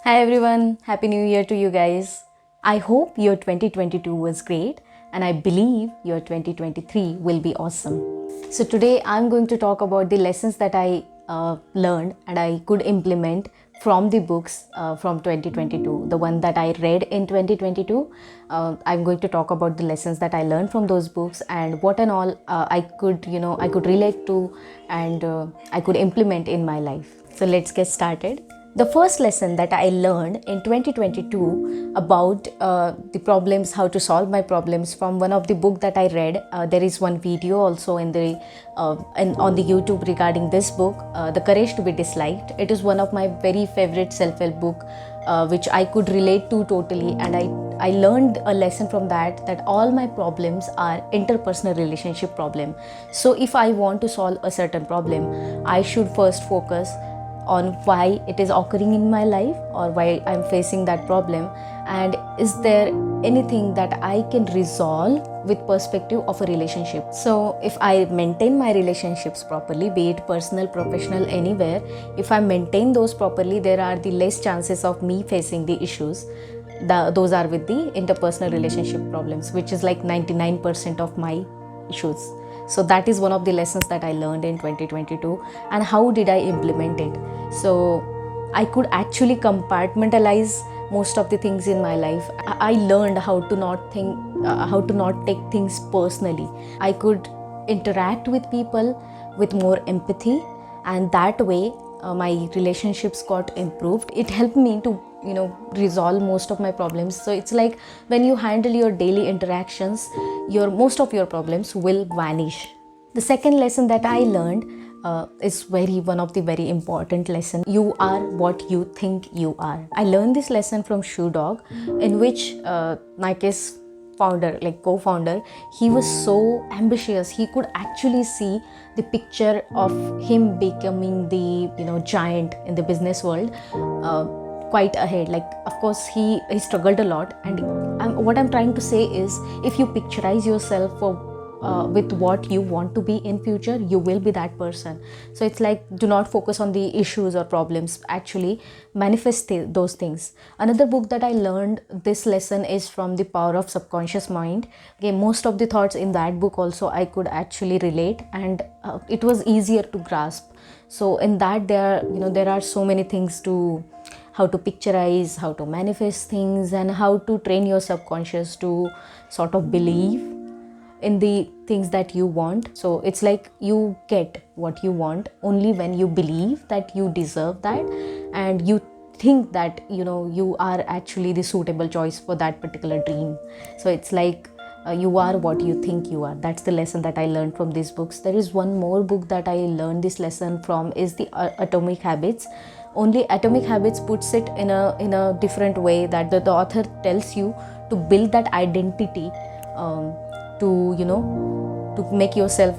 Hi everyone, Happy New Year to you guys. I hope your 2022 was great and I believe your 2023 will be awesome. So today I'm going to talk about the lessons that I learned and I could implement from the books from 2022, the one that I read in 2022. I'm going to talk about the lessons that I learned from those books and what and all I could relate to and I could implement in my life. So let's get started. The first lesson that I learned in 2022 about the problems, how to solve my problems from one of the book that I read. There is one video also on the YouTube regarding this book, The Courage to be Disliked. It is one of my very favorite self-help book, which I could relate to totally, and I learned a lesson from that all my problems are interpersonal relationship problem. So if I want to solve a certain problem, I should first focus on why it is occurring in my life or why I'm facing that problem, and is there anything that I can resolve with perspective of a relationship. So if I maintain my relationships properly, be it personal, professional, anywhere, if I maintain those properly, there are the less chances of me facing the issues. Those are with the interpersonal relationship problems, which is like 99% of my issues. So that is one of the lessons that I learned in 2022. And how did I implement it? So I could actually compartmentalize most of the things in my life. I learned how to not take things personally. I could interact with people with more empathy, and that way my relationships got improved. It helped me to resolve most of my problems. So it's like when you handle your daily interactions, your most of your problems will vanish. The second lesson that I learned is one of the very important lesson. You are what you think you are. I learned this lesson from Shoe Dog, in which Nike's founder, like co-founder, he was so ambitious. He could actually see the picture of him becoming the giant in the business world quite ahead. Like, of course, he struggled a lot, and what I'm trying to say is, if you picturize yourself with what you want to be in future, you will be that person. So it's like, do not focus on the issues or problems, actually manifest those things. Another book that I learned this lesson is from The Power of Subconscious Mind. Okay, most of the thoughts in that book also I could actually relate, and it was easier to grasp. So in that, there are so many things to how to picturize, how to manifest things, and how to train your subconscious to sort of believe in the things that you want. So it's like you get what you want only when you believe that you deserve that, and you think that you are actually the suitable choice for that particular dream. So it's like you are what you think you are. That's the lesson that I learned from these books. There is one more book that I learned this lesson from, is the Atomic Habits. Only Atomic Habits puts it in a different way, that the author tells you to build that identity, to make yourself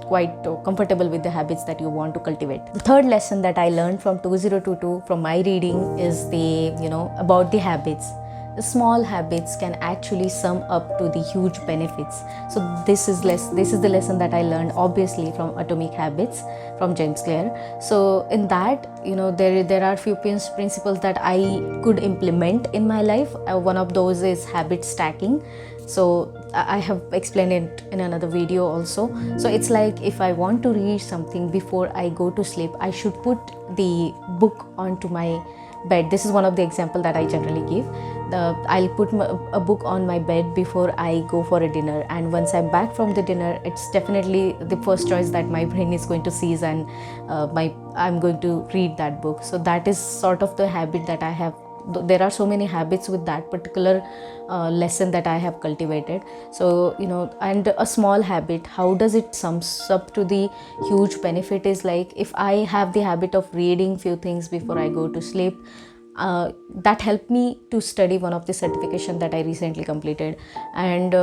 quite comfortable with the habits that you want to cultivate. The third lesson that I learned from 2022 from my reading is about the habits. The small habits can actually sum up to the huge benefits. So this is the lesson that I learned, obviously, from Atomic Habits from James Clear. So in that, there are few principles that I could implement in my life. One of those is habit stacking. So I have explained it in another video also. So it's like, if I want to read something before I go to sleep, I should put the book onto my bed. This is one of the example that I generally give. I'll put a book on my bed before I go for a dinner, and once I'm back from the dinner, it's definitely the first choice that my brain is going to seize, and I'm going to read that book. So that is sort of the habit that I have. There are so many habits with that particular lesson that I have cultivated. So and a small habit, how does it sums up to the huge benefit, is like, if I have the habit of reading few things before I go to sleep, that helped me to study one of the certification that I recently completed, and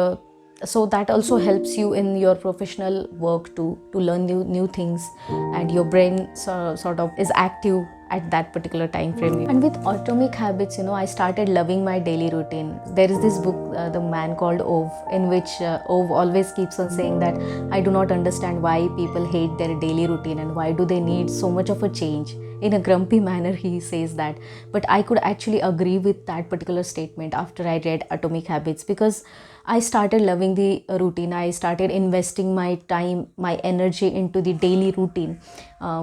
so that also helps you in your professional work to learn new things, and your brain sort of is active at that particular time frame. And with Atomic Habits, I started loving my daily routine. There is this book, The Man Called Ove, in which Ove always keeps on saying that, I do not understand why people hate their daily routine and why do they need so much of a change. in a grumpy manner he says that. But I could actually agree with that particular statement after I read Atomic Habits, because I started loving the routine. I started investing my time, my energy into the daily routine,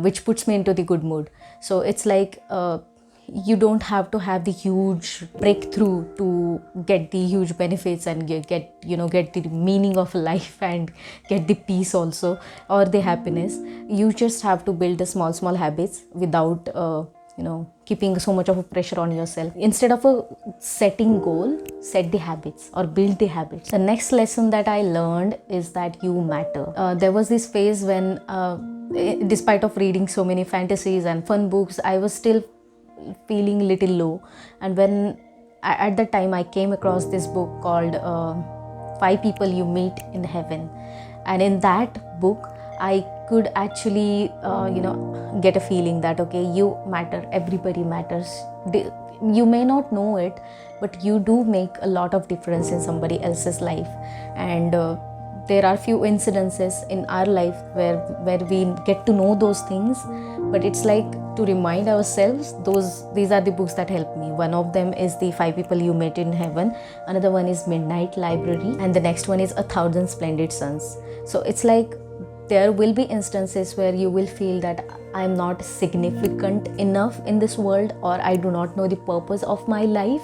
which puts me into the good mood. So it's like you don't have to have the huge breakthrough to get the huge benefits and get the meaning of life and get the peace also, or the happiness. You just have to build the small habits without keeping so much of a pressure on yourself. Instead of a setting goal, set the habits or build the habits. The next lesson that I learned is that you matter. There was this phase when despite of reading so many fantasies and fun books, I was still feeling little low. And when at that time I came across this book called Five People You Meet in Heaven, and in that book I could actually get a feeling that okay, you matter, everybody matters. You may not know it, but you do make a lot of difference in somebody else's life. And there are few incidences in our life where we get to know those things, but it's like to remind ourselves, these are the books that help me. One of them is the Five People You Met in Heaven, another one is Midnight Library, and the next one is A Thousand Splendid Suns. So it's like there will be instances where you will feel that I'm not significant enough in this world, or I do not know the purpose of my life.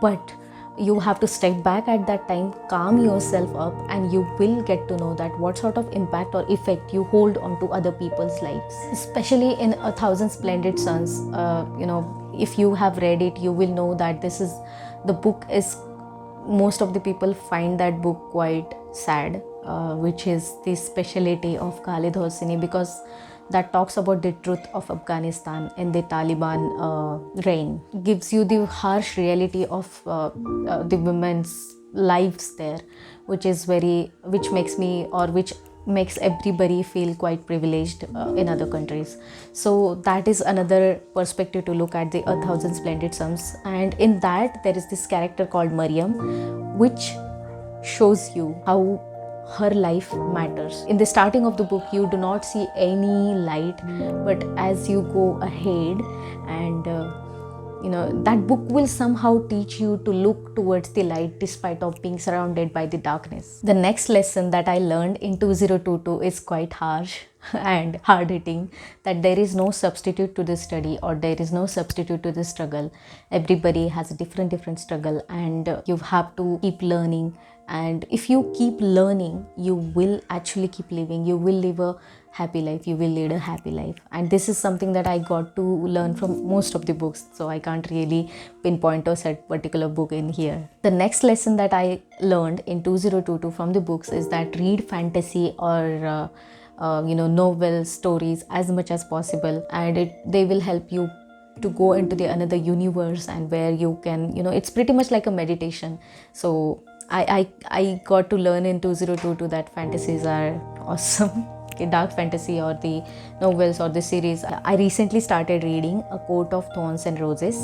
But you have to step back at that time, calm yourself up, and you will get to know that what sort of impact or effect you hold onto other people's lives. Especially in A Thousand Splendid Suns, if you have read it, you will know that the book is, most of the people find that book quite sad, which is the specialty of Khalid Hosseini, because that talks about the truth of Afghanistan in the Taliban reign. Gives you the harsh reality of the women's lives there, which makes everybody feel quite privileged in other countries. So that is another perspective to look at the A Thousand Splendid Suns. And in that there is this character called Mariam, which shows you how her life matters. In the starting of the book, you do not see any light, but as you go ahead, and that book will somehow teach you to look towards the light despite of being surrounded by the darkness. The next lesson that I learned in 2022 is quite harsh and hard hitting, that there is no substitute to this study, or there is no substitute to this struggle. Everybody has a different struggle, and you have to keep learning. And if you keep learning, you will actually keep living. You will live a happy life. You will lead a happy life. And this is something that I got to learn from most of the books. So I can't really pinpoint or set particular book in here. The next lesson that I learned in 2022 from the books is that read fantasy or novel stories as much as possible, and they will help you to go into the another universe, and where you can, it's pretty much like a meditation. So I got to learn in 2022 that fantasies are awesome. Dark fantasy or the novels or the series. I recently started reading A Coat of Thorns and Roses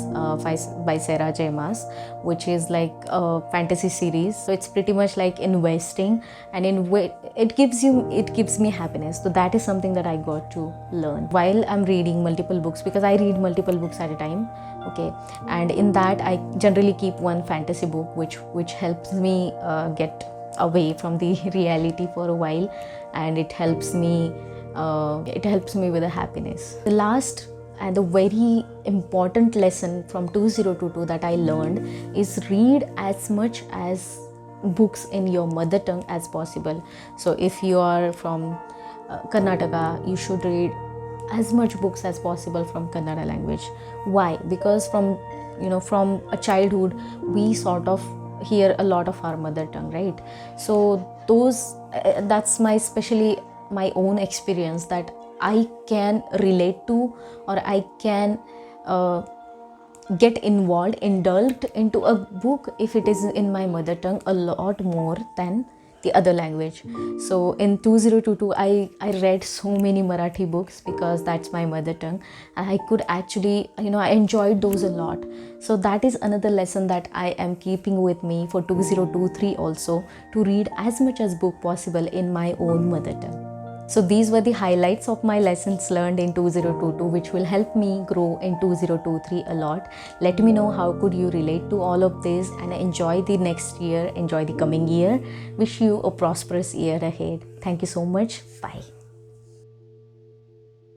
by Sarah J. Maas, which is like a fantasy series. So it's pretty much like investing, and it gives me happiness. So that is something that I got to learn while I'm reading multiple books, because I read multiple books at a time. Okay, and in that I generally keep one fantasy book which helps me get away from the reality for a while, and it helps me with the happiness. The last and the very important lesson from 2022 that I learned is read as much as books in your mother tongue as possible. So if you are from Karnataka, you should read as much books as possible from Kannada language. Why? Because from a childhood we sort of hear a lot of our mother tongue, right? So that's especially my own experience, that I can relate to, or I can get indulged into a book if it is in my mother tongue a lot more than the other language. So in 2022 I read so many Marathi books, because that's my mother tongue, and I could actually, I enjoyed those a lot. So that is another lesson that I am keeping with me for 2023 also, to read as much as book possible in my own mother tongue. So these were the highlights of my lessons learned in 2022, which will help me grow in 2023 a lot. Let me know how could you relate to all of this, and enjoy the next year, enjoy the coming year. Wish you a prosperous year ahead. Thank you so much. Bye.